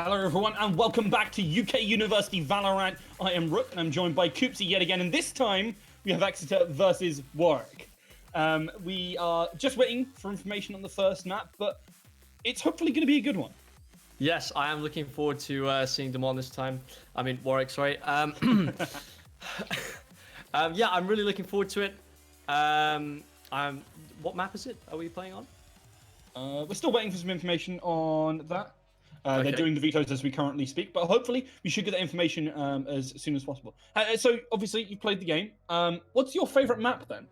Hello everyone and welcome back to UK University Valorant. I am Rook and I'm joined by Koopsy yet again, and this time we have Exeter versus Warwick. We are just waiting for information on the first map, but it's hopefully going to be a good one. Yes, I am looking forward to seeing them on this time. I mean, Warwick, sorry. Yeah, I'm really looking forward to it. What map is it? Are we playing on? We're still waiting for some information on that. Okay. They're doing the vetoes as we currently speak, but hopefully we should get that information as soon as possible. So obviously you've played the game. What's your favorite map then?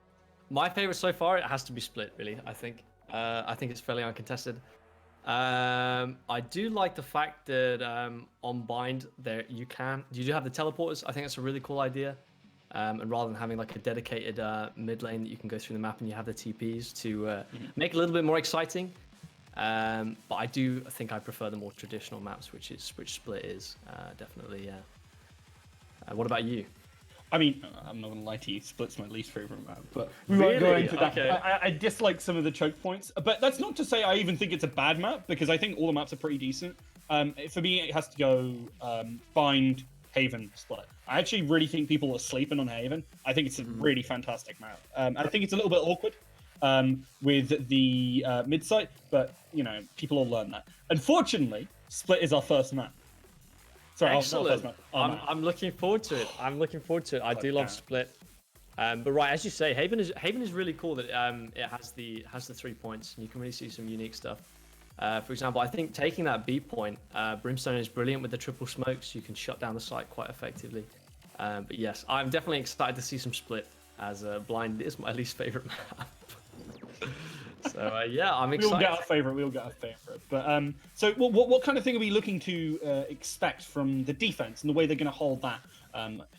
My favorite so far, it has to be Split, really. I think it's fairly uncontested. I do like the fact that on Bind there you do have the teleporters. I think that's a really cool idea. And rather than having like a dedicated mid lane that you can go through the map and you have the TPs to make it a little bit more exciting. But I do think I prefer the more traditional maps, which Split is definitely. What about you? I mean, I'm not gonna lie to you, Split's my least favorite map, but we won't go into that. Okay. I dislike some of the choke points, but that's not to say I even think it's a bad map, because I think all the maps are pretty decent. For me, it has to go Bind, Haven, Split. I actually really think people are sleeping on Haven. I think it's a really fantastic map. I think it's a little bit awkward with the mid site, but you know, people will learn that. Unfortunately, Split is our first map. Sorry, excellent. I'm looking forward to it. I do love Split. But right, as you say, Haven is really cool that it has the 3 points, and you can really see some unique stuff. For example, I think taking that B point, Brimstone is brilliant with the triple smokes. You can shut down the site quite effectively. But yes, I'm definitely excited to see some Split, as Blind is my least favorite map. So yeah, I'm excited. We all get our favorite. But so what kind of thing are we looking to expect from the defense and the way they're going to hold that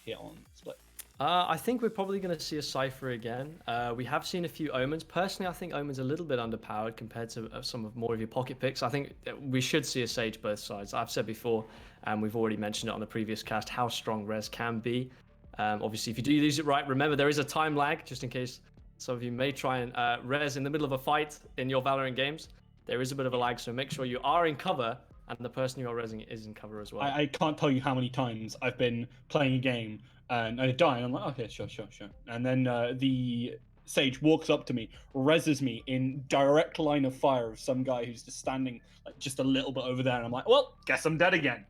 here on Split? I think we're probably going to see a Cypher again. We have seen a few Omens. Personally, I think Omen's a little bit underpowered compared to some of more of your pocket picks. I think we should see a Sage both sides. I've said before, and we've already mentioned it on the previous cast, how strong Res can be. Obviously, if you do use it right, remember there is a time lag, just in case some of you may try and res in the middle of a fight in your Valorant games. There is a bit of a lag, so make sure you are in cover and the person you are resing is in cover as well. I can't tell you how many times I've been playing a game and I die and I'm like, okay, sure. And then the Sage walks up to me, reses me in direct line of fire of some guy who's just standing like just a little bit over there, and I'm like, well, guess I'm dead again.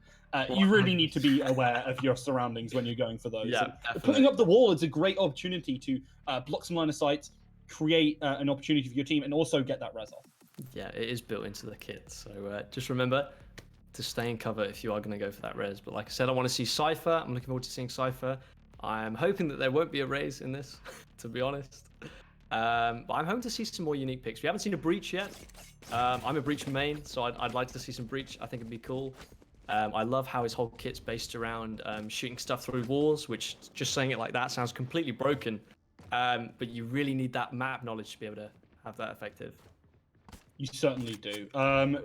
You really need to be aware of your surroundings when you're going for those. Yeah, putting up the wall is a great opportunity to block some line of sight, create an opportunity for your team, and also get that res off. Yeah, it is built into the kit. So just remember to stay in cover if you are going to go for that res. But like I said, I want to see Cypher. I'm looking forward to seeing Cypher. I'm hoping that there won't be a raise in this, to be honest. But I'm hoping to see some more unique picks. We haven't seen a Breach yet. I'm a Breach main, so I'd like to see some Breach. I think it'd be cool. I love how his whole kit's based around shooting stuff through walls, which, just saying it like that, sounds completely broken. But you really need that map knowledge to be able to have that effective. You certainly do. I'm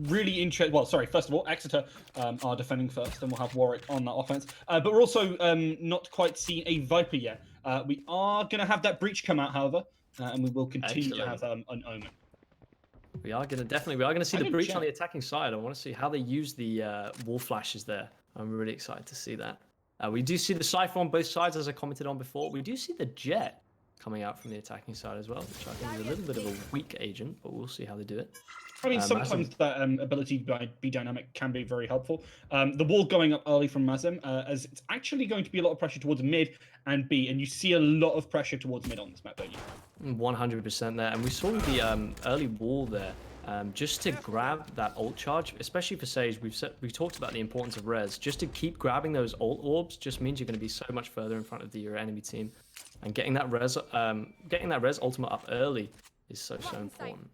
really interested. Well, sorry, first of all, Exeter are defending first, and we'll have Warwick on that offense. But we're also not quite seen a Viper yet. We are going to have that Breach come out, however, and we will continue to have an Omen. We are going to see the Breach on the attacking side. I want to see how they use the wall flashes there. I'm really excited to see that. We do see the Cypher on both sides, as I commented on before. We do see the Jet coming out from the attacking side as well, which I think is a little bit of a weak agent, but we'll see how they do it. I mean, sometimes that ability to be dynamic can be very helpful. The wall going up early from Mazem, as it's actually going to be a lot of pressure towards mid and B, and you see a lot of pressure towards mid on this map, don't you? 100% there, and we saw the early wall there, just to grab that ult charge, especially for Sage. We've talked about the importance of res. Just to keep grabbing those ult orbs just means you're going to be so much further in front of your enemy team, and getting that res ultimate up early is so important.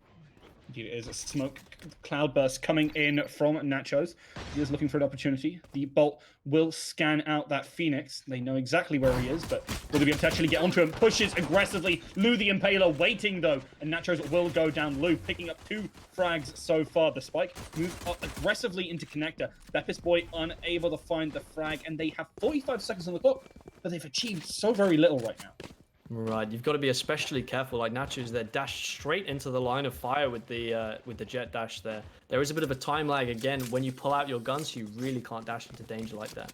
Indeed, it is a smoke cloudburst coming in from Nachos. He is looking for an opportunity. The Bolt will scan out that Phoenix. They know exactly where he is, but will they be able to actually get onto him? Pushes aggressively. Lou the Impaler waiting, though, and Nachos will go down. Lou picking up 2 frags so far. The spike moves up aggressively into connector. Beppis Boy unable to find the frag, and they have 45 seconds on the clock, but they've achieved so very little right now. Right, you've got to be especially careful. Like Nacho's there, dash straight into the line of fire with the jet dash there. There is a bit of a time lag again when you pull out your guns. You really can't dash into danger like that.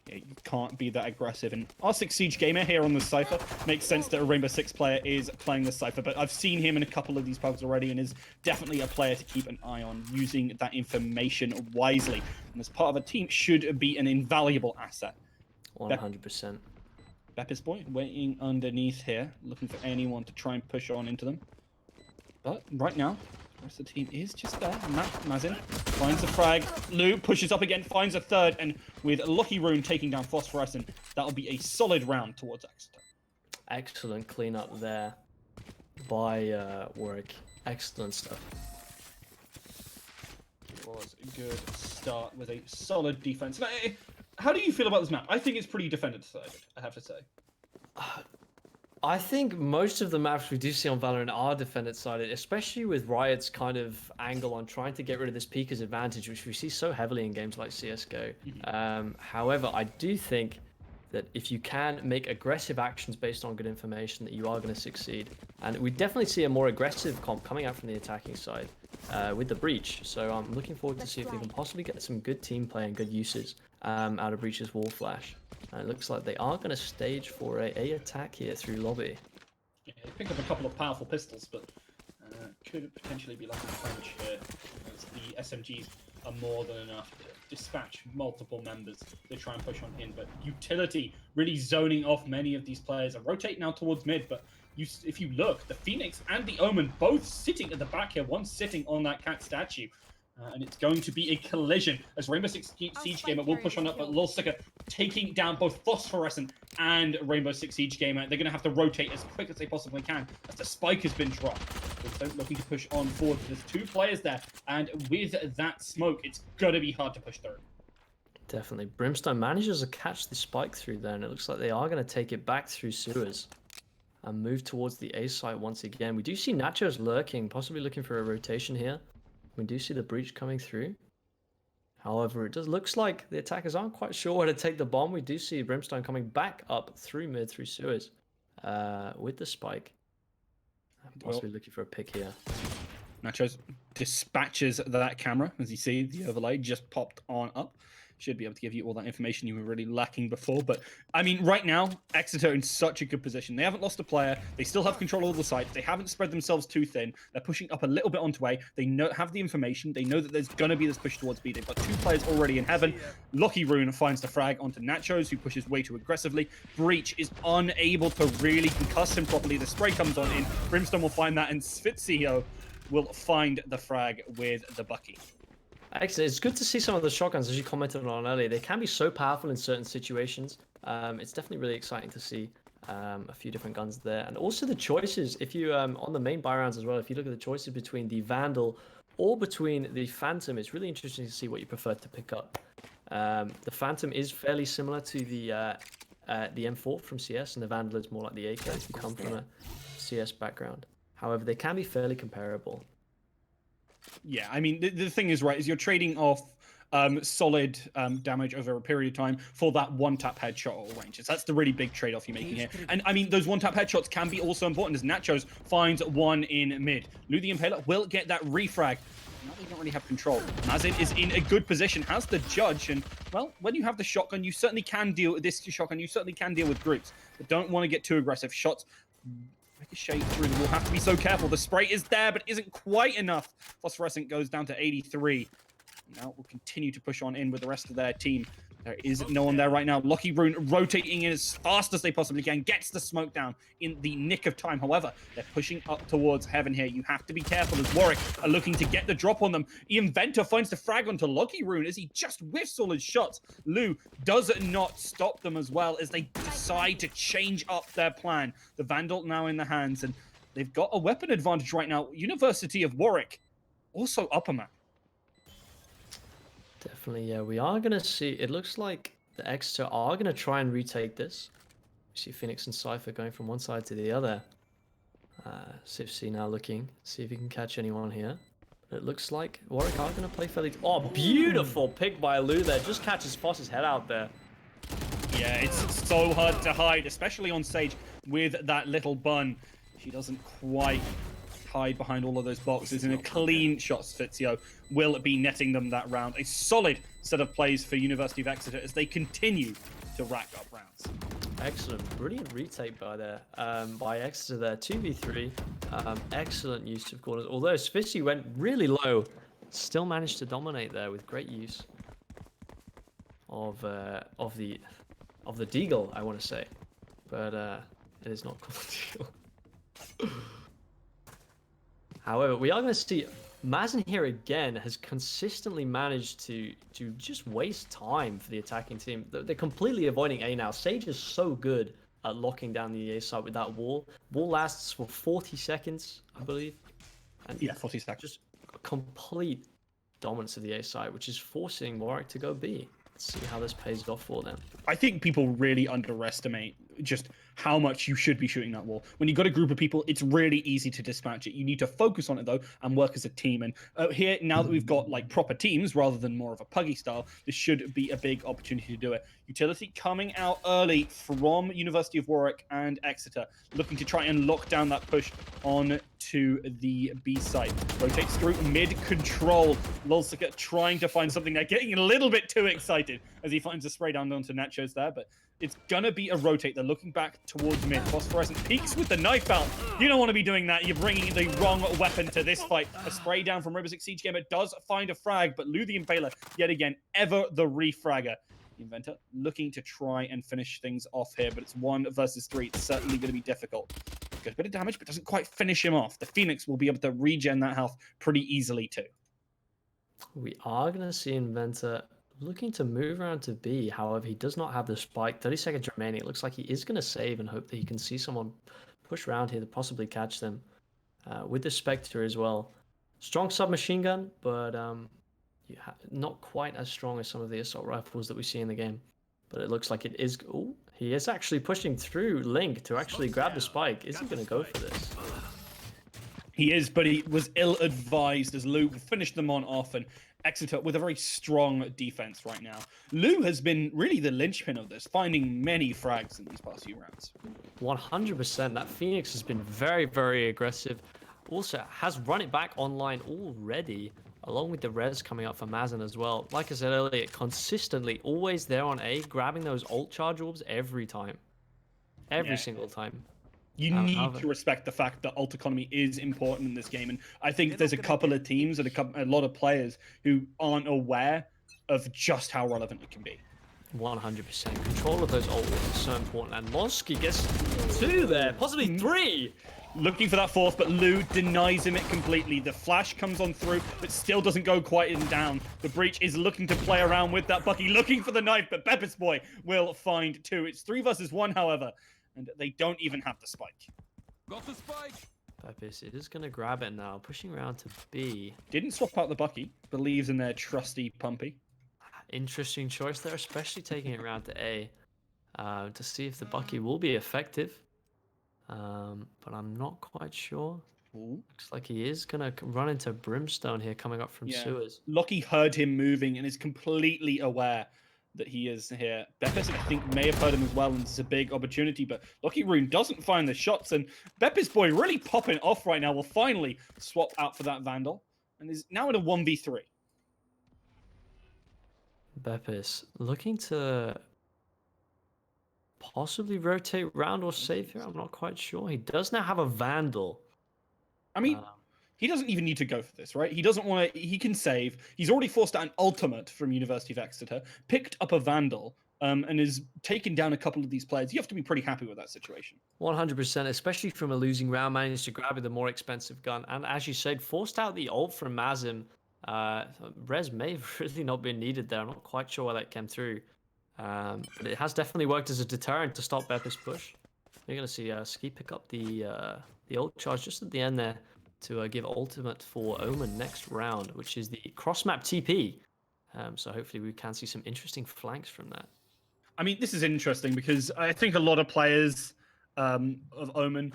Yeah, you can't be that aggressive. And R6 Siege Gamer here on the Cypher makes sense that a Rainbow Six player is playing the Cypher, but I've seen him in a couple of these pubs already and is definitely a player to keep an eye on, using that information wisely. And as part of a team, should be an invaluable asset. 100%. Beppis boy waiting underneath here, looking for anyone to try and push on into them. But right now, the rest of the team is just there. Mazin finds the frag. Lou pushes up again, finds a third, and with Lucky Rune taking down Phosphorescent, that'll be a solid round towards Exeter. Excellent cleanup there by Warwick. Excellent stuff. It was a good start with a solid defense. Now, how do you feel about this map? I think it's pretty defender-decided, I have to say. I think most of the maps we do see on Valorant are defender-sided, especially with Riot's kind of angle on trying to get rid of this peeker's advantage, which we see so heavily in games like CSGO. However, I do think that if you can make aggressive actions based on good information, that you are going to succeed. And we definitely see a more aggressive comp coming out from the attacking side with the Breach. So I'm looking forward to see if we can possibly get some good team play and good uses out of Breach's wall flash. And it looks like they are going to stage for a attack here through lobby. Yeah, they picked up a couple of powerful pistols, but could potentially be like a French here, as the SMGs are more than enough to dispatch multiple members. They try and push on in, but utility really zoning off many of these players. And rotate now towards mid, but if you look, the Phoenix and the Omen both sitting at the back here, one sitting on that cat statue. And it's going to be a collision as Rainbow Six Siege Gamer will push on up, but Lil Sticker taking down both Phosphorescent and Rainbow Six Siege Gamer. They're going to have to rotate as quick as they possibly can as the spike has been dropped. So looking to push on forward. There's two players there, and with that smoke, it's going to be hard to push through. Definitely. Brimstone manages to catch the spike through there, and it looks like they are going to take it back through sewers and move towards the A site once again. We do see Nachos lurking, possibly looking for a rotation here. We do see the breach coming through. However, it does looks like the attackers aren't quite sure where to take the bomb. We do see Brimstone coming back up through mid, through sewers, with the spike. Possibly looking for a pick here. Nachos dispatches that camera. As you see, the overlay just popped on up. Should be able to give you all that information you were really lacking before. But, I mean, right now, Exeter in such a good position. They haven't lost a player. They still have control of the site. They haven't spread themselves too thin. They're pushing up a little bit onto A. They have the information. They know that there's going to be this push towards B. They've got two players already in heaven. Lucky Rune finds the frag onto Nachos, who pushes way too aggressively. Breach is unable to really concuss him properly. The spray comes on in. Brimstone will find that, and Svitsio will find the frag with the Bucky. Excellent. It's good to see some of the shotguns, as you commented on earlier. They can be so powerful in certain situations. It's definitely really exciting to see a few different guns there. And also the choices, if you, on the main buy rounds as well, if you look at the choices between the Vandal or between the Phantom, it's really interesting to see what you prefer to pick up. The Phantom is fairly similar to the M4 from CS, and the Vandal is more like the AK if you come from a CS background. However, they can be fairly comparable. Yeah, I mean, the thing is, right, is you're trading off solid damage over a period of time for that one-tap headshot or ranges. That's the really big trade-off you're making here. And, I mean, those one-tap headshots can be also important as Nachos finds one in mid. Lou the Impaler will get that refrag. Now they don't really have control. Mazin is in a good position, has the judge, and, well, when you have the shotgun, you certainly can deal with this shotgun. You certainly can deal with groups, but don't want to get too aggressive. Shots ricochet through. We'll have to be so careful. The spray is there, but isn't quite enough. Phosphorescent goes down to 83. Now we'll continue to push on in with the rest of their team. There is no one there right now. Lucky Rune rotating in as fast as they possibly can. Gets the smoke down in the nick of time. However, they're pushing up towards heaven here. You have to be careful as Warwick are looking to get the drop on them. Ian Venter finds the frag onto Lucky Rune as he just whiffs all his shots. Lou does not stop them as well as they decide to change up their plan. The Vandal now in the hands, and they've got a weapon advantage right now. University of Warwick, also upper map. Definitely, yeah. We are going to see, it looks like the Exeter are going to try and retake this. We see Phoenix and Cypher going from one side to the other. Sifc now looking, see if he can catch anyone here. But it looks like Warwick are going to play fairly... Oh, beautiful pick by Lou there. Just catches Foss's head out there. Yeah, it's so hard to hide, especially on stage with that little bun. She doesn't quite hide behind all of those boxes, and a clean shot Sfizio will be netting them that round. A solid set of plays for University of Exeter as they continue to rack up rounds. Excellent, brilliant retake by Exeter there. 2v3, excellent use of corners. Although Sfizio went really low, still managed to dominate there with great use of the deagle, I want to say, but it is not called deagle. However, we are going to see Mazen here again has consistently managed to just waste time for the attacking team. They're completely avoiding A now. Sage is so good at locking down the A side with that wall. Wall lasts for 40 seconds, I believe. And yeah, 40 seconds. Just complete dominance of the A side, which is forcing Warwick to go B. Let's see how this pays off for them. I think people really underestimate just how much you should be shooting that wall. When you've got a group of people, it's really easy to dispatch it. You need to focus on it, though, and work as a team. And here, now that we've got like proper teams rather than more of a puggy style, this should be a big opportunity to do it. Utility coming out early from University of Warwick and Exeter, looking to try and lock down that push on to the B site. Rotates through mid-control. Lulsika trying to find something there, getting a little bit too excited as he finds a spray down onto Nachos there, but it's gonna be a rotate. They're looking back towards mid. Phosphorescent peeks with the knife out. You don't want to be doing that. You're bringing the wrong weapon to this fight. A spray down from River Six Siege Gamer does find a frag, but Lou the Impaler, yet again, ever the refragger. The Inventor looking to try and finish things off here, but it's 1 versus 3. It's certainly going to be difficult. Got a bit of damage, but doesn't quite finish him off. The Phoenix will be able to regen that health pretty easily too. We are going to see Inventor looking to move around to B. However, he does not have the spike. 30 seconds remaining. It looks like he is going to save and hope that he can see someone push around here to possibly catch them with the Spectre as well. Strong submachine gun, but not quite as strong as some of the assault rifles that we see in the game. But it looks like it is. Oh, he is actually pushing through Link to actually grab the spike. Is he going to go for this? He is, but he was ill-advised as Lou finished them on off, and Exeter with a very strong defense right now. Lou has been really the linchpin of this, finding many frags in these past few rounds. 100%. That Phoenix has been very, very aggressive. Also, has run it back online already, along with the res coming up for Mazen as well. Like I said earlier, consistently always there on A, grabbing those ult charge orbs every time. Every single time. You need to respect the fact that ult economy is important in this game, and I think there's a couple of teams and a lot of players who aren't aware of just how relevant it can be. 100%. Control of those ults is so important, and Monsky gets 2 there, possibly 3! Looking for that 4th, but Lou denies him it completely. The flash comes on through, but still doesn't go quite down. The Breach is looking to play around with that Bucky, looking for the knife, but Beppis Boy will find 2. It's 3 versus 1, however, and they don't even have the spike. Got the spike! Beppis, it is going to grab it now, pushing around to B. Didn't swap out the Bucky, believes in their trusty Pumpy. Interesting choice there, especially taking it around to A to see if the Bucky will be effective. But I'm not quite sure. Ooh. Looks like he is going to run into Brimstone here coming up from sewers. Lockie heard him moving and is completely aware that he is here. Beppis, I think, may have heard him as well, and it's a big opportunity, but Lockie Rune doesn't find the shots, and Beppis Boy really popping off right now will finally swap out for that Vandal, and is now in a 1v3. Beppis looking to possibly rotate round or save here. I'm not quite sure. He does now have a Vandal. I mean, he doesn't even need to go for this, right? He doesn't want to. He can save. He's already forced out an ultimate from University of Exeter, picked up a Vandal, and is taken down a couple of these players. You have to be pretty happy with that situation. 100%, especially from a losing round, managed to grab the more expensive gun. And as you said, forced out the ult from Mazim. Res may have really not been needed there. I'm not quite sure why that came through. But it has definitely worked as a deterrent to stop Beppis' push. You're going to see Ski pick up the ult charge just at the end there to give ultimate for Omen next round, which is the cross-map TP. So hopefully we can see some interesting flanks from that. I mean, this is interesting because I think a lot of players of Omen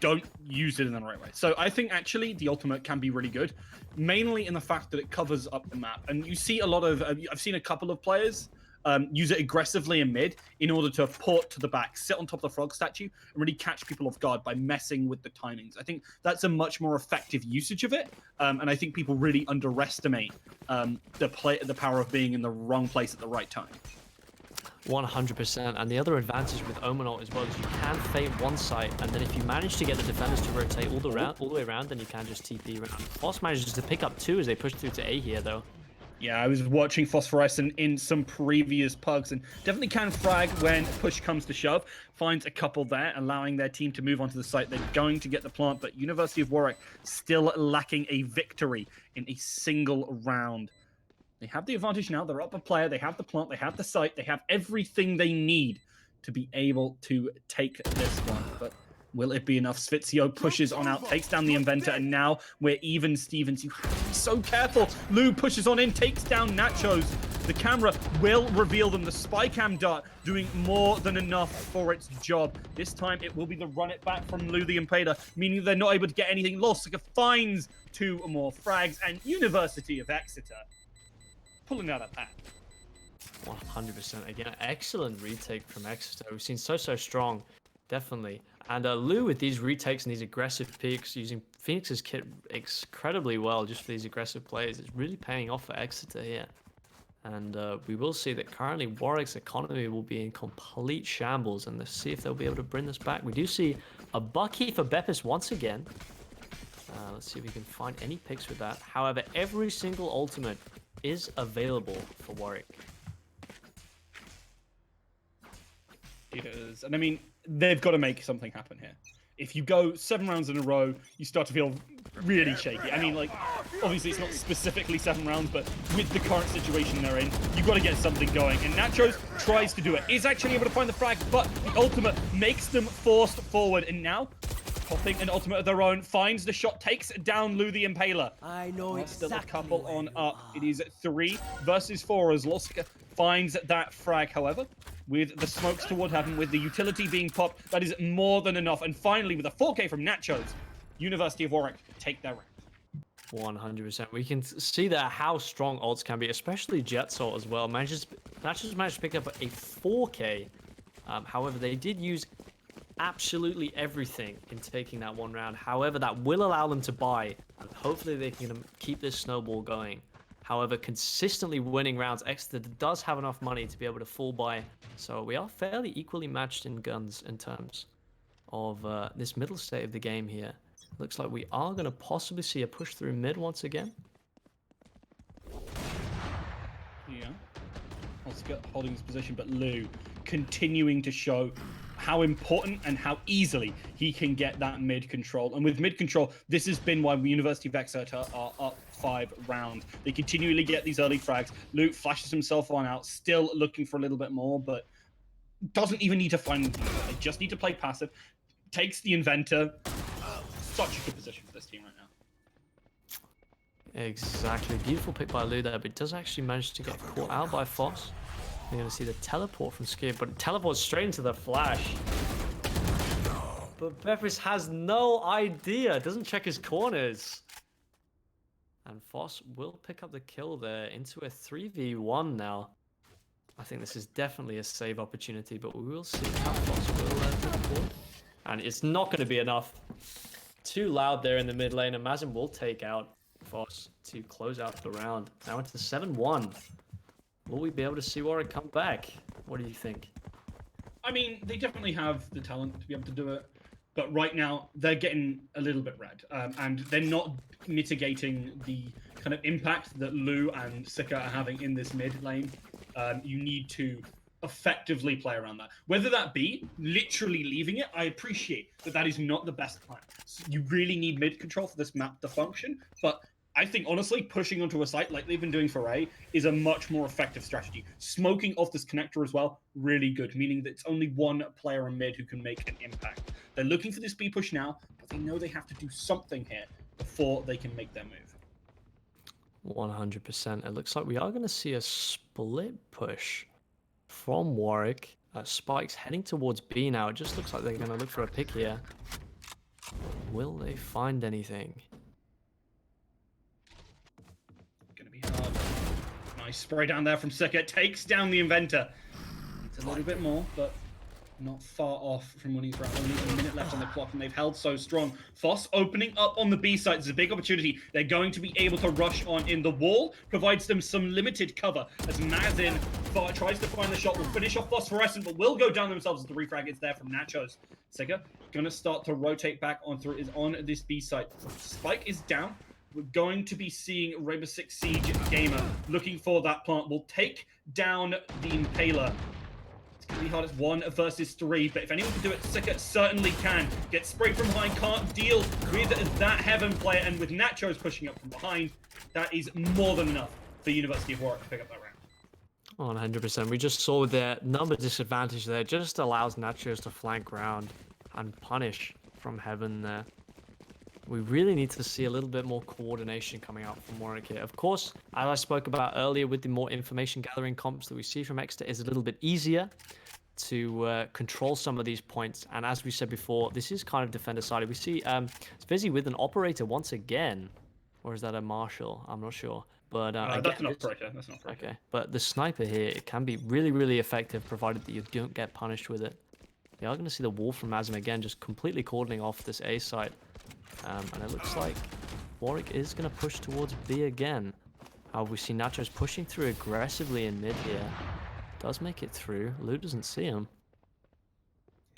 don't use it in the right way. So I think actually the ultimate can be really good, mainly in the fact that it covers up the map. And you see a lot of, I've seen a couple of players use it aggressively in mid in order to port to the back, sit on top of the frog statue, and really catch people off guard by messing with the timings. I think that's a much more effective usage of it, and I think people really underestimate the power of being in the wrong place at the right time. 100%, and the other advantage with Omen ult as well is you can fade one site, and then if you manage to get the defenders to rotate all the way around, then you can just TP around. Foss manages to pick up 2 as they push through to A here, though. Yeah, I was watching Phosphorescent in some previous pugs, and definitely can frag when push comes to shove. Finds a couple there, allowing their team to move onto the site. They're going to get the plant, but University of Warwick still lacking a victory in a single round. They have the advantage now. They're up a player. They have the plant. They have the site. They have everything they need to be able to take this one. But will it be enough? Svizio pushes on out, takes down the Inventor, and now we're even. Stevens, you have to be so careful. Lou pushes on in, takes down Nachos. The camera will reveal them. The spy cam dart doing more than enough for its job. This time it will be the run it back from Lou the Impaler, meaning they're not able to get anything. Losika finds 2 more frags, and University of Exeter pulling out a pack. 100% again. Excellent retake from Exeter. We've seen so strong, definitely. And Lou with these retakes and these aggressive peaks, using Phoenix's kit incredibly well just for these aggressive plays, it's really paying off for Exeter here. And we will see that currently Warwick's economy will be in complete shambles, and let's see if they'll be able to bring this back. We do see a Bucky for Beppis once again. Let's see if we can find any picks with that. However, every single ultimate is available for Warwick. It is. And I mean, they've got to make something happen here. If you go 7 rounds in a row, you start to feel really shaky. I mean, like, obviously it's not specifically 7 rounds, but with the current situation they're in, you've got to get something going. And Nachos tries to do it. Is actually able to find the frag, but the ultimate makes them forced forward. And now, popping an ultimate of their own, finds the shot, takes down Lou the Impaler. I know Still exactly a couple on up. It is 3 versus 4 as Losika finds that frag, however. With the smokes toward heaven, with the utility being popped, that is more than enough. And finally, with a 4K from Nachos, University of Warwick take their round. 100%. We can see that how strong ults can be, especially Jetsalt as well. Nachos managed to pick up a 4K. However, they did use absolutely everything in taking that 1 round. However, that will allow them to buy, and hopefully they can keep this snowball going. However, consistently winning rounds, Exeter does have enough money to be able to full buy. So we are fairly equally matched in guns in terms of this middle state of the game here. Looks like we are going to possibly see a push through mid once again. Yeah. Oscar holding his position, but Lou continuing to show how important and how easily he can get that mid control. And with mid control, this has been why the University of Exeter are up 5 rounds. They continually get these early frags. Luke flashes himself on out, still looking for a little bit more, but doesn't even need to find them. They just need to play passive. Takes the Inventor. Such a good position for this team right now. Exactly. Beautiful pick by Lou there, but does actually manage to get caught out by Foss. You're going to see the teleport from Skid, but it teleports straight into the flash. But Beppis has no idea. Doesn't check his corners. And Foss will pick up the kill there into a 3v1 now. I think this is definitely a save opportunity, but we will see how Foss will teleport. And it's not going to be enough. Too loud there in the mid lane, and Mazin will take out Foss to close out the round. Now into 7-1. Will we be able to see Warwick come back? What do you think? I mean, they definitely have the talent to be able to do it, but right now they're getting a little bit red, and they're not mitigating the kind of impact that Lou and Sika are having in this mid lane. You need to effectively play around that. Whether that be literally leaving it, I appreciate that that is not the best plan. So you really need mid control for this map to function, but I think, honestly, pushing onto a site like they've been doing for A is a much more effective strategy. Smoking off this connector as well, really good, meaning that it's only one player in mid who can make an impact. They're looking for this B push now, but they know they have to do something here before they can make their move. 100%. It looks like we are going to see a split push from Warwick. Spike's heading towards B now. It just looks like they're going to look for a pick here. Will they find anything? Nice spray down there from Sika. Takes down the Inventor. It's a little bit more, but not far off from winning this round. Only a minute left on the clock, and they've held so strong. Foss opening up on the B side. It's a big opportunity. They're going to be able to rush on in. The wall provides them some limited cover as Mazin tries to find the shot. Will finish off Phosphorescent, but will go down themselves as the refrag is there from Nachos. Sega gonna start to rotate back on through. Is on this B side. Spike is down. We're going to be seeing Rainbow Six Siege Gamer looking for that plant. Will take down the Impaler. It's going to be hard. It's 1 versus 3, but if anyone can do it, Sika certainly can. Get sprayed from behind, can't deal with that Heaven player, and with Nachos pushing up from behind, that is more than enough for University of Warwick to pick up that round. 100%. We just saw their number disadvantage there. Just allows Nachos to flank round and punish from Heaven there. We really need to see a little bit more coordination coming out from Warwick here. Of course, as I spoke about earlier, with the more information gathering comps that we see from Exeter, is a little bit easier to control some of these points. And as we said before, this is kind of defender-sided. We see Svizzy with an operator once again. Or is that a Marshal? I'm not sure. But that's an operator. That's not operator. Okay, but the sniper here, it can be really, really effective, provided that you don't get punished with it. We are going to see the wall from Mazim again, just completely cordoning off this A site. And it looks like Warwick is going to push towards B again. We see Nachos pushing through aggressively in mid here. Does make it through. Lou doesn't see him.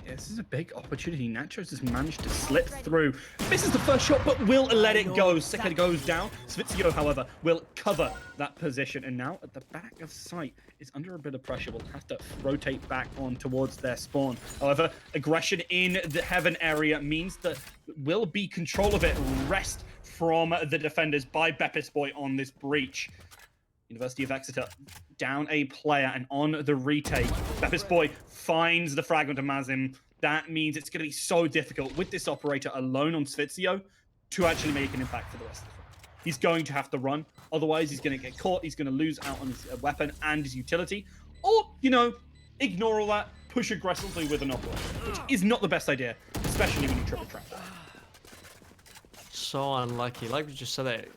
Yeah, this is a big opportunity. Nachos has managed to slip through. Misses the first shot, but will let it go. Sika goes down. Svizio, however, will cover that position. And now at the back of sight is under a bit of pressure. Will have to rotate back on towards their spawn. However, aggression in the Heaven area means that will be control of it. Rest from the defenders by Beppis Boy on this breach. University of Exeter down a player, and on the retake, Beppis Boy finds the fragment of Mazim. That means it's going to be so difficult with this operator alone on Svizio to actually make an impact for the rest of the round. He's going to have to run, otherwise he's going to get caught, he's going to lose out on his weapon and his utility, or, you know, ignore all that, push aggressively with an operator, which is not the best idea, especially when you triple trap. So unlucky. Like we just said, that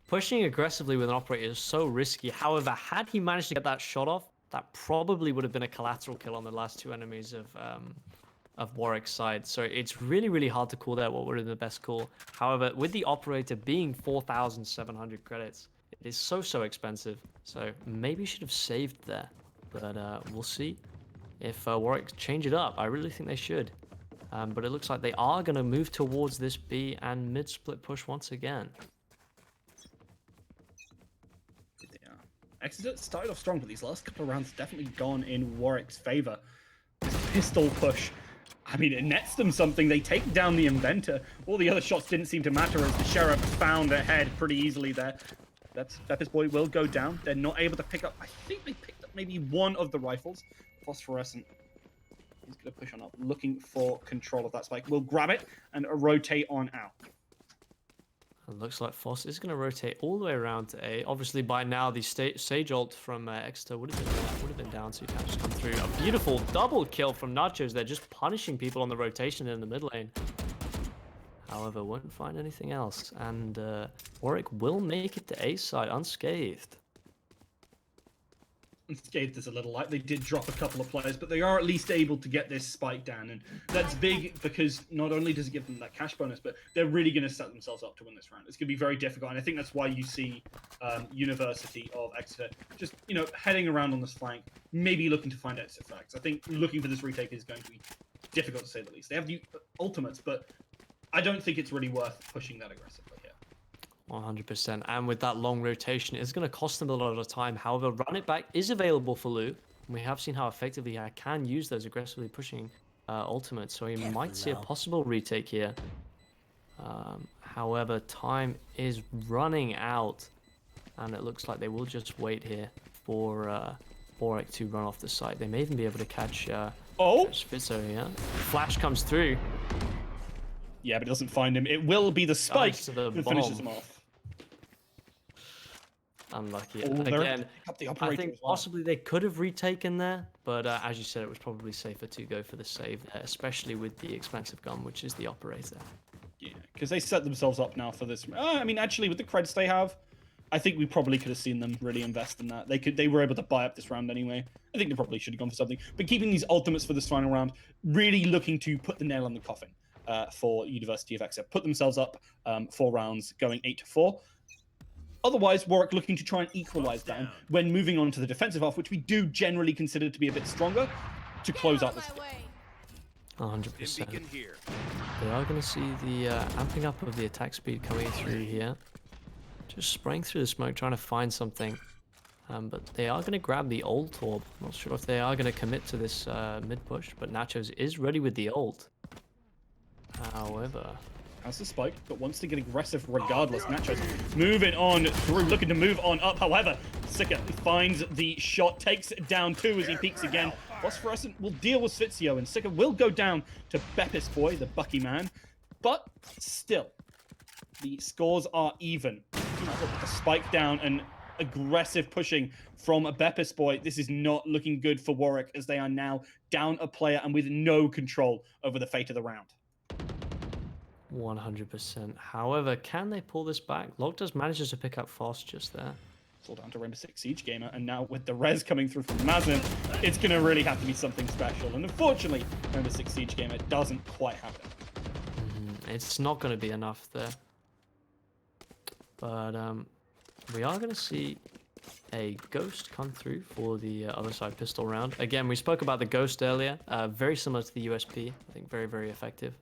pushing aggressively with an operator is so risky. However, had he managed to get that shot off, that probably would have been a collateral kill on the last 2 enemies of Warwick's side. So it's really, really hard to call that what would have been the best call. However, with the operator being 4,700 credits, it is so expensive. So maybe should have saved there. But we'll see if Warwick change it up. I really think they should. But it looks like they are going to move towards this B and mid-split push once again. Exeter started off strong, but these last couple of rounds definitely gone in Warwick's favor. This pistol push, I mean, it nets them something. They take down the Inventor. All the other shots didn't seem to matter as the Sheriff found ahead pretty easily there. That's Beppis Boy will go down. They're not able to pick up, I think they picked up maybe one of the rifles. Phosphorescent. He's going to push on up, looking for control of that spike. We'll grab it and rotate on out. It looks like Foss is going to rotate all the way around to A. Obviously, by now, the Sage ult from Exeter would have been down, so you can just come through. A beautiful double kill from Nachos. They're just punishing people on the rotation in the mid lane. However, won't find anything else. And Warwick will make it to A side unscathed. Unscathed is a little light. They did drop a couple of players, but they are at least able to get this spike down. And that's big because not only does it give them that cash bonus, but they're really going to set themselves up to win this round. It's going to be very difficult. And I think that's why you see University of Exeter just, you know, heading around on this flank, maybe looking to find exit frags. I think looking for this retake is going to be difficult to say the least. They have the ultimates, but I don't think it's really worth pushing that aggressively here. 100%. And with that long rotation, it's going to cost them a lot of time. However, run it back is available for Lou. We have seen how effectively he can use those aggressively pushing ultimates. So he might see a possible retake here. However, time is running out. And it looks like they will just wait here for Warwick to run off the site. They may even be able to catch Spitzer here. Flash comes through. Yeah, but it doesn't find him. It will be the spike that finishes him off. Unlucky. Oh, again, I think well. possibly they could have retaken there, but as you said, it was probably safer to go for the save there, especially with the expensive gun, which is the operator. Yeah, because they set themselves up now for this. I mean, actually, with the credits they have, I think we probably could have seen them really invest in that. They were able to buy up this round anyway. I think they probably should have gone for something. But keeping these ultimates for this final round, really looking to put the nail on the coffin for University of Exeter. Put themselves up 4 rounds, going 8-4. Otherwise, Warwick looking to try and equalize down when moving on to the defensive half, which we do generally consider to be a bit stronger, to close out this game. 100%. They are going to see the amping up of the attack speed coming through here. Just spraying through the smoke, trying to find something. But they are going to grab the ult orb. Not sure if they are going to commit to this mid push, but Nachos is ready with the ult. However, has the spike, but wants to get aggressive regardless. Nachos moving on through, looking to move on up. However, Sika finds the shot, takes it down 2 as he peeks again. Phosphorescent will deal with Svizio, and Sika will go down to Beppis Boy, the Bucky man. But still, the scores are even. A spike down and aggressive pushing from a Beppis Boy. This is not looking good for Warwick, as they are now down a player and with no control over the fate of the round. 100%. However, can they pull this back? Logdos manages to pick up fast just there. It's all down to Rainbow Six Siege Gamer, and now with the res coming through from Mazin, it's going to really have to be something special. And unfortunately, Rainbow Six Siege Gamer doesn't quite happen. It's not going to be enough there. But we are going to see a Ghost come through for the other side pistol round. Again, we spoke about the Ghost earlier. Very similar to the USP. I think very, very effective.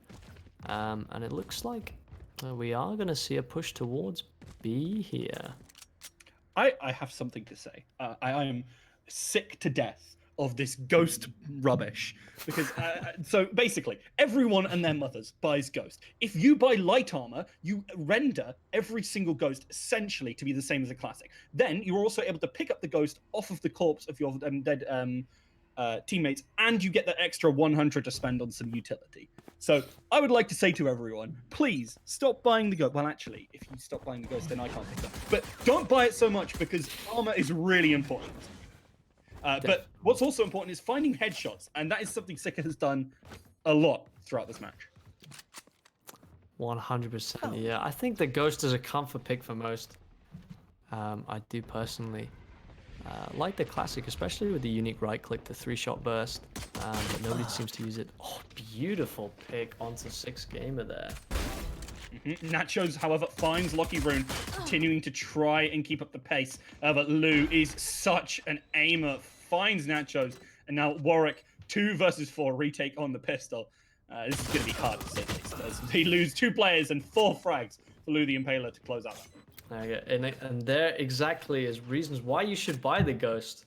And it looks like we are going to see a push towards B here. I have something to say. I am sick to death of this Ghost rubbish. Because, so basically, everyone and their mothers buys Ghost. If you buy light armor, you render every single Ghost essentially to be the same as a classic. Then you're also able to pick up the Ghost off of the corpse of your dead teammates, and you get that extra 100 to spend on some utility. So I would like to say to everyone, please stop buying the Ghost. Well, actually, if you stop buying the Ghost, then I can't pick them. But don't buy it so much, because armor is really important. But what's also important is finding headshots, and that is something Sika has done a lot throughout this match. 100%. Yeah, I think the Ghost is a comfort pick for most. I do personally like the classic, especially with the unique right click, the 3-shot burst, but nobody seems to use it. Oh, beautiful pick onto 6 Gamer there. Nachos, however, finds Lucky Rune, continuing to try and keep up the pace. But Lou is such an aimer, finds Nachos, and now Warwick, 2 versus 4, retake on the pistol. This is going to be hard to say this. They lose 2 players and 4 frags for Lou the Impaler to close out that. Okay, and there exactly is reasons why you should buy the Ghost.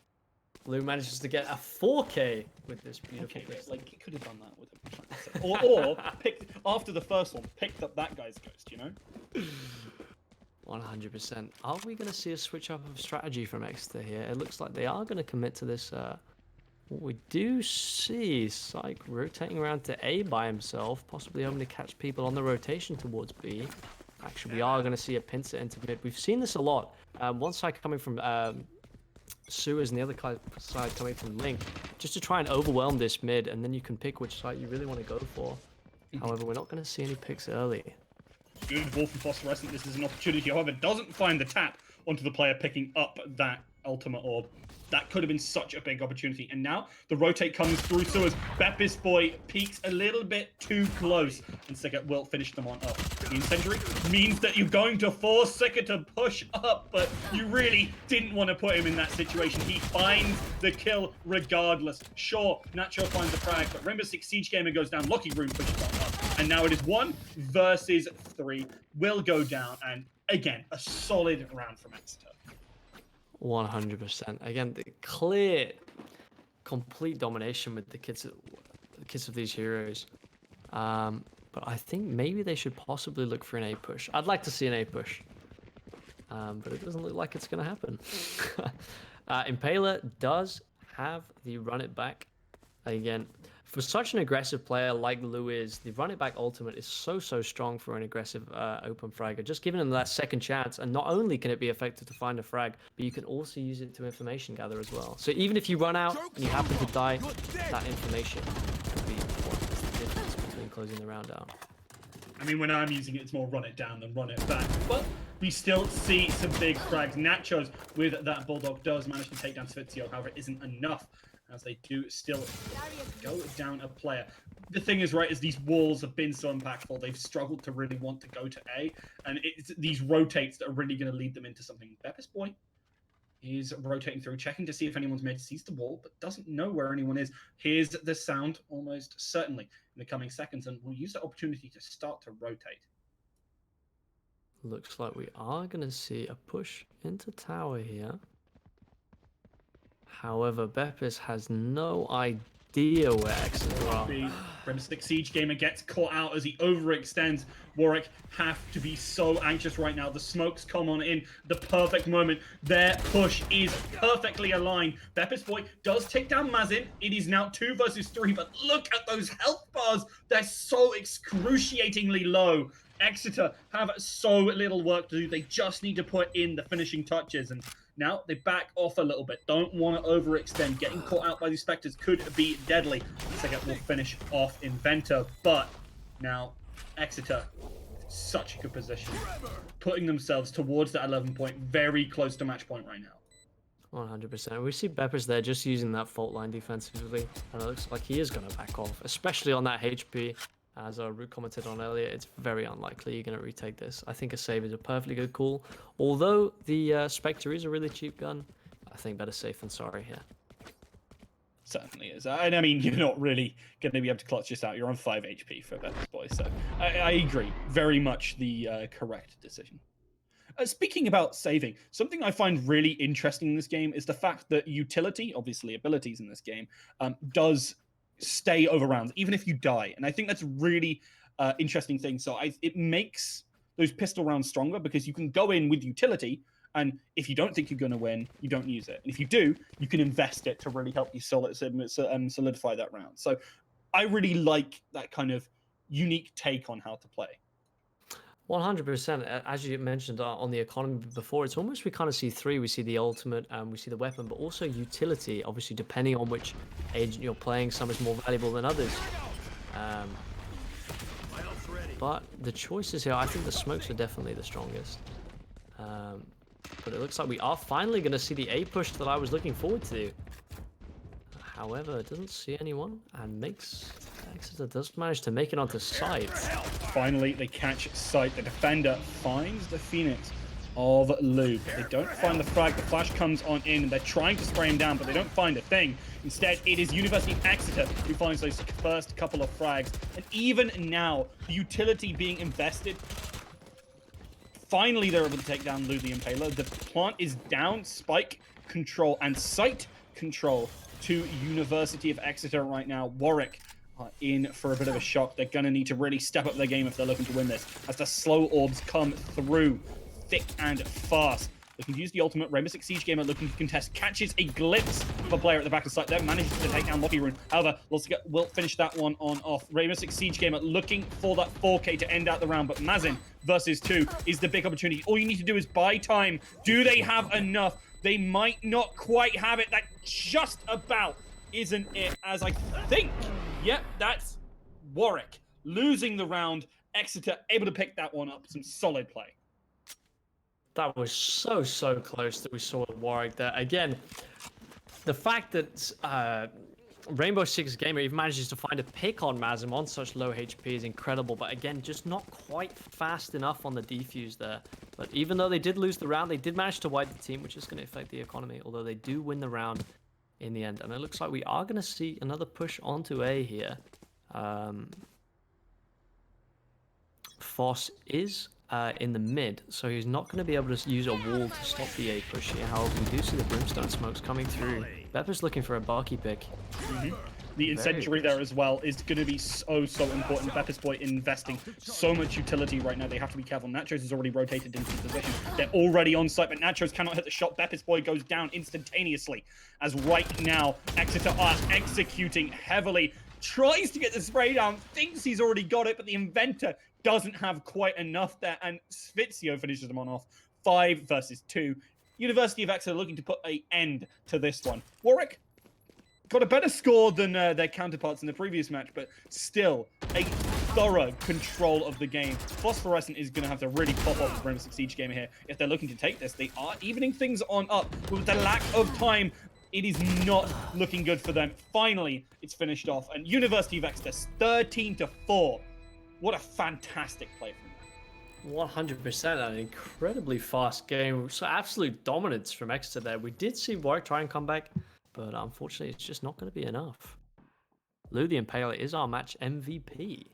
Lou manages to get a 4K with this beautiful pistol. Like, he could have done that with him. Or picked, after the first one, picked up that guy's Ghost, you know? 100%. Are we going to see a switch up of strategy from Exeter here? It looks like they are going to commit to this. What we do see Syke rotating around to A by himself, possibly hoping to catch people on the rotation towards B. Actually, we are going to see a pincer into mid. We've seen this a lot. One side coming from Sewers and the other side coming from Link, just to try and overwhelm this mid, and then you can pick which side you really want to go for. However, we're not going to see any picks early. Good Wolf and Phosphorescent. This is an opportunity. However, doesn't find the tap onto the player picking up that ultimate orb. That could have been such a big opportunity. And now the rotate comes through Sewers. Beppis Boy peeks a little bit too close, and Sika will finish them on up. The incendiary means that you're going to force Sika to push up, but you really didn't want to put him in that situation. He finds the kill regardless. Sure, Nacho finds the frag, but Rainbow Six Siege Gamer goes down. Lucky Rune pushes on up. And now it is 1 versus 3. Will go down, and again, a solid round from Exeter. 100%. Again, the clear, complete domination with the kits of these heroes. But I think maybe they should possibly look for an A push. I'd like to see an A push, but it doesn't look like it's going to happen. Impaler does have the run it back. Again, for such an aggressive player like Lou is, the run it back ultimate is so strong for an aggressive open fragger. Just giving them that second chance, and not only can it be effective to find a frag, but you can also use it to information gather as well. So even if you run out and you happen to die, that information could be what is the difference between closing the round out. I mean, when I'm using it, it's more run it down than run it back. But we still see some big frags. Nachos with that Bulldog does manage to take down Svizio. However, it isn't enough, as they do still go down a player. The thing is, right, is these walls have been so impactful. They've struggled to really want to go to A, and it's these rotates that are really going to lead them into something. Beppis Boy is rotating through, checking to see if anyone's made sees the wall, but doesn't know where anyone is. Here's the sound almost certainly in the coming seconds, and we'll use that opportunity to start to rotate. Looks like we are going to see a push into tower here. However, Beppis has no idea where Exeter are. Brimstick Siege Gamer gets caught out as he overextends. Warwick have to be so anxious right now. The smokes come on in the perfect moment. Their push is perfectly aligned. Beppis Boy does take down Mazin. It is now 2 versus 3, but look at those health bars. They're so excruciatingly low. Exeter have so little work to do. They just need to put in the finishing touches, and now they back off a little bit. Don't want to overextend. Getting caught out by these Spectres could be deadly. Second will finish off Inventor, but now Exeter, such a good position, putting themselves towards that 11 point, very close to match point right now. 100%. We see Beppis there just using that fault line defensively, and it looks like he is going to back off, especially on that HP. As Root commented on earlier, it's very unlikely you're going to retake this. I think a save is a perfectly good call. Although the Spectre is a really cheap gun, I think better safe than sorry here. Certainly is. And I mean, you're not really going to be able to clutch this out. You're on 5 HP for Beppis Boy, so I agree. Very much the correct decision. Speaking about saving, something I find really interesting in this game is the fact that utility, obviously abilities in this game, does stay over rounds, even if you die. And I think that's a really interesting thing. So it makes those pistol rounds stronger because you can go in with utility, and if you don't think you're going to win, you don't use it. And if you do, you can invest it to really help you solidify that round. So I really like that kind of unique take on how to play. 100%. As you mentioned on the economy before, it's almost we kind of see 3. We see the ultimate, and we see the weapon, but also utility. Obviously, depending on which agent you're playing, some is more valuable than others. But the choices here, I think the smokes are definitely the strongest. But it looks like we are finally going to see the A push that I was looking forward to. However, it doesn't see anyone, and Exeter does manage to make it onto site. Finally, they catch sight. The defender finds the Phoenix of Lube. They don't find the frag. The flash comes on in, and they're trying to spray him down, but they don't find a thing. Instead, it is University of Exeter who finds those first couple of frags. And even now, the utility being invested, finally they're able to take down Lube the Impaler. The plant is down. Spike control and site control to University of Exeter right now. Warwick are in for a bit of a shock. They're going to need to really step up their game if they're looking to win this, as the slow orbs come through thick and fast. They can use the ultimate. Rainbow Six Siege Gamer looking to contest, catches a glimpse of a player at the back of the site there, manages to take down Lucky Rune. However, will finish that one on off. Rainbow Six Siege Gamer looking for that 4K to end out the round, but Mazin versus 2 is the big opportunity. All you need to do is buy time. Do they have enough? They might not quite have it. That just about isn't it, as I think, yep, that's Warwick losing the round. Exeter able to pick that one up. Some solid play. That was so close that we saw Warwick there. Again, the fact that Rainbow Six Gamer even manages to find a pick on Mazim on such low HP is incredible, but again, just not quite fast enough on the defuse there. But even though they did lose the round, they did manage to wipe the team, which is going to affect the economy, although they do win the round in the end. And it looks like we are going to see another push onto A here. Foss is in the mid, so he's not going to be able to use a wall to stop the A push here. However, we do see the Brimstone smokes coming through. Bepper's looking for a Barky pick. The incendiary there as well is going to be so important. Beppis Boy investing so much utility right now. They have to be careful. Nachos has already rotated into position. They're already on site, but Nachos cannot hit the shot. Beppis Boy goes down instantaneously, as right now Exeter are executing heavily. Tries to get the spray down, thinks he's already got it, but the Inventor doesn't have quite enough there, and Svizio finishes them on off. 5 versus 2. University of Exeter looking to put an end to this one. Warwick got a better score than their counterparts in the previous match, but still a thorough control of the game. Phosphorescent is going to have to really pop off the Rainbow Six Siege game here if they're looking to take this. They are evening things on up, but with the lack of time, it is not looking good for them. Finally, it's finished off, and University of Exeter 13-4. What a fantastic play from them. 100%, an incredibly fast game. So absolute dominance from Exeter there. We did see Warwick try and come back, but unfortunately, it's just not going to be enough. Lou the Impaler is our match MVP.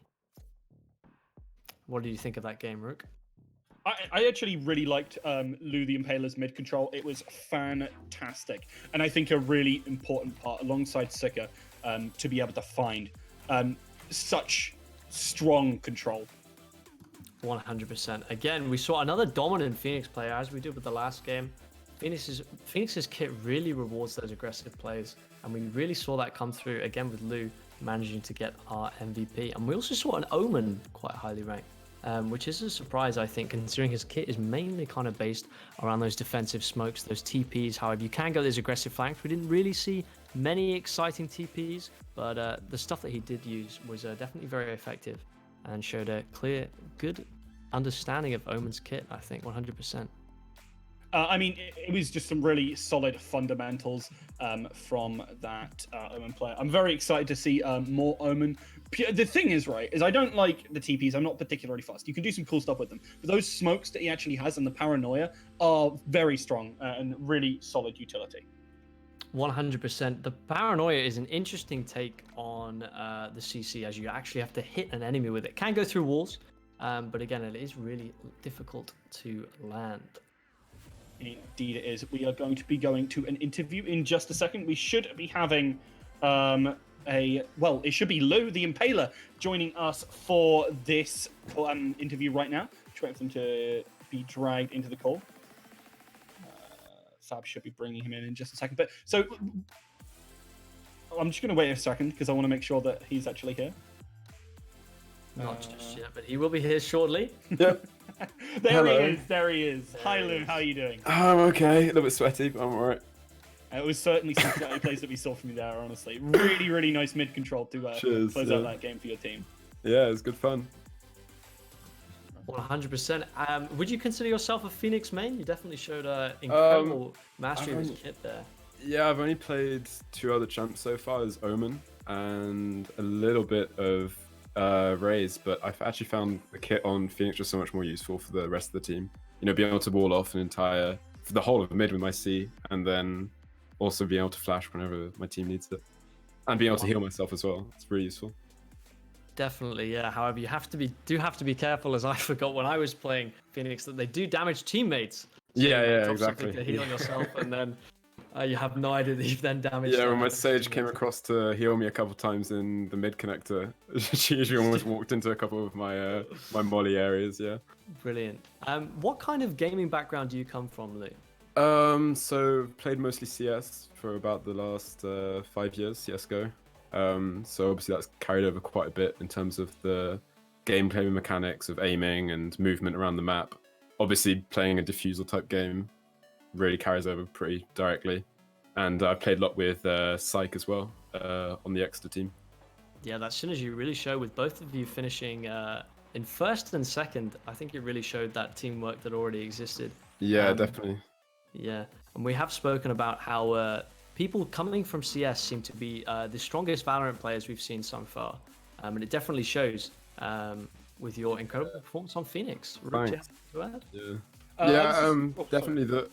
What do you think of that game, Rook? I actually really liked Lou the Impaler's mid control. It was fantastic, and I think a really important part alongside Sika to be able to find such strong control. 100%. Again, we saw another dominant Phoenix player, as we did with the last game. Phoenix's kit really rewards those aggressive plays, and we really saw that come through again with Lou managing to get our MVP. And we also saw an Omen quite highly ranked, which is a surprise, I think, considering his kit is mainly kind of based around those defensive smokes, those TPs. However, you can go those aggressive flanks. We didn't really see many exciting TPs, but the stuff that he did use was definitely very effective and showed a clear, good understanding of Omen's kit, I think, 100%. I mean, it was just some really solid fundamentals from that Omen player. I'm very excited to see more Omen. The thing is, right, is I don't like the TPs. I'm not particularly fast. You can do some cool stuff with them. But those smokes that he actually has and the paranoia are very strong and really solid utility. 100%. The paranoia is an interesting take on the CC, as you actually have to hit an enemy with it. Can go through walls, but again, it is really difficult to land. Indeed it is. We are going to be going to an interview in just a second. We should be having it should be Lou the Impaler joining us for this interview right now. Just waiting for them to be dragged into the call. Fab should be bringing him in just a second. But so I'm just going to wait a second because I want to make sure that he's actually here. Not just yet, but he will be here shortly. Yep. There he is. Hi Lou, how are you doing? I'm okay. A little bit sweaty, but I'm alright. It was certainly some sweaty plays that we saw from you there, honestly. Really, really nice mid control to close out that game for your team. Yeah, it was good fun. 100%. Would you consider yourself a Phoenix main? You definitely showed incredible mastery of his kit there. Yeah, I've only played 2 other champs so far. There's Omen and a little bit of Raze, but I've actually found the kit on Phoenix just so much more useful for the rest of the team. You know, being able to wall off for the whole of mid with my C, and then also being able to flash whenever my team needs it, and being able to heal myself as well. It's really useful. Definitely, yeah. However, you have to be careful, as I forgot when I was playing Phoenix, that they do damage teammates. So yeah, exactly. To heal yourself, and then you have no idea that you've then damaged. Yeah, when my Sage came across to heal me a couple times in the mid connector, she usually almost walked into a couple of my my molly areas. Yeah. Brilliant. What kind of gaming background do you come from, Lou? So played mostly CS for about the last 5 years, CS:GO. So obviously that's carried over quite a bit in terms of the gameplay mechanics of aiming and movement around the map. Obviously playing a diffusal type game really carries over pretty directly. And I played a lot with Psych as well on the Exeter team. Yeah, that synergy really showed with both of you finishing in first and second. I think it really showed that teamwork that already existed. Yeah, definitely. Yeah, and we have spoken about how people coming from CS seem to be the strongest Valorant players we've seen so far. And it definitely shows with your incredible performance on Phoenix. Thanks. Yeah, definitely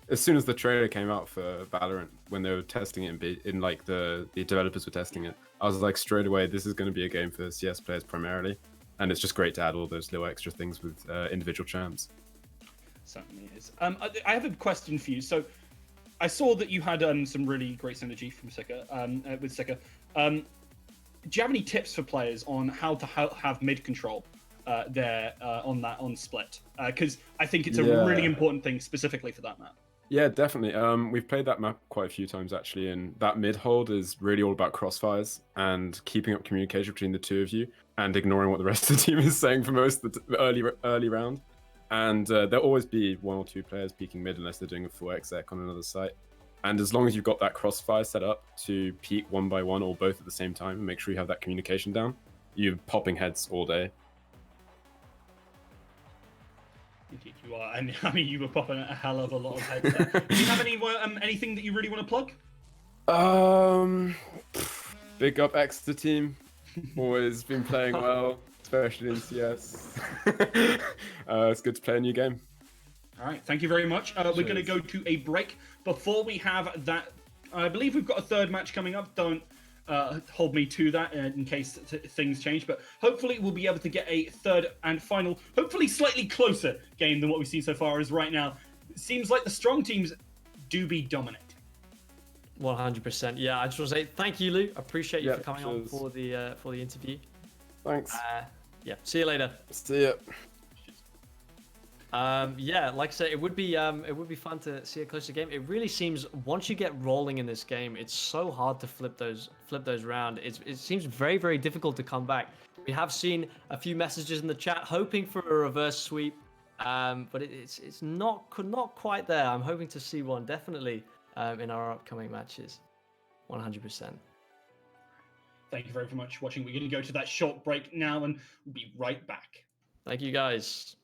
as soon as the trailer came out for Valorant, when they were testing it in like the developers were testing it, I was like straight away, this is going to be a game for CS players primarily, and it's just great to add all those little extra things with individual champs. Certainly is. I have a question for you. So I saw that you had some really great synergy from Sika with Sika. Do you have any tips for players on how to have mid control there on split? Because I think it's a really important thing specifically for that map. Yeah, definitely. We've played that map quite a few times actually, and that mid hold is really all about crossfires and keeping up communication between the two of you and ignoring what the rest of the team is saying for most of the early round. And there'll always be 1 or 2 players peeking mid unless they're doing a full exec on another site. And as long as you've got that crossfire set up to peek one by one or both at the same time and make sure you have that communication down, you're popping heads all day. Indeed you are, and I mean you were popping a hell of a lot of heads there. Do you have anything that you really want to plug? Big up Exeter team. Always been playing well, especially in CS. It's good to play a new game. All right, thank you very much. We're going to go to a break. Before we have that, I believe we've got a third match coming up. Don't hold me to that in case things change. But hopefully we'll be able to get a third and final, hopefully slightly closer game than what we've seen so far. As right now, it seems like the strong teams do be dominating. 100%. Yeah, I just want to say thank you, Lou. I appreciate you for coming on cheers. for the interview. Thanks. Yeah, see you later. See ya. Yeah, like I said, it would be fun to see a closer game. It really seems once you get rolling in this game, it's so hard to flip those around. It seems very, very difficult to come back. We have seen a few messages in the chat hoping for a reverse sweep, but it's not quite there. I'm hoping to see one definitely in our upcoming matches. 100%. Thank you very much for watching. We're going to go to that short break now, and we'll be right back. Thank you, guys.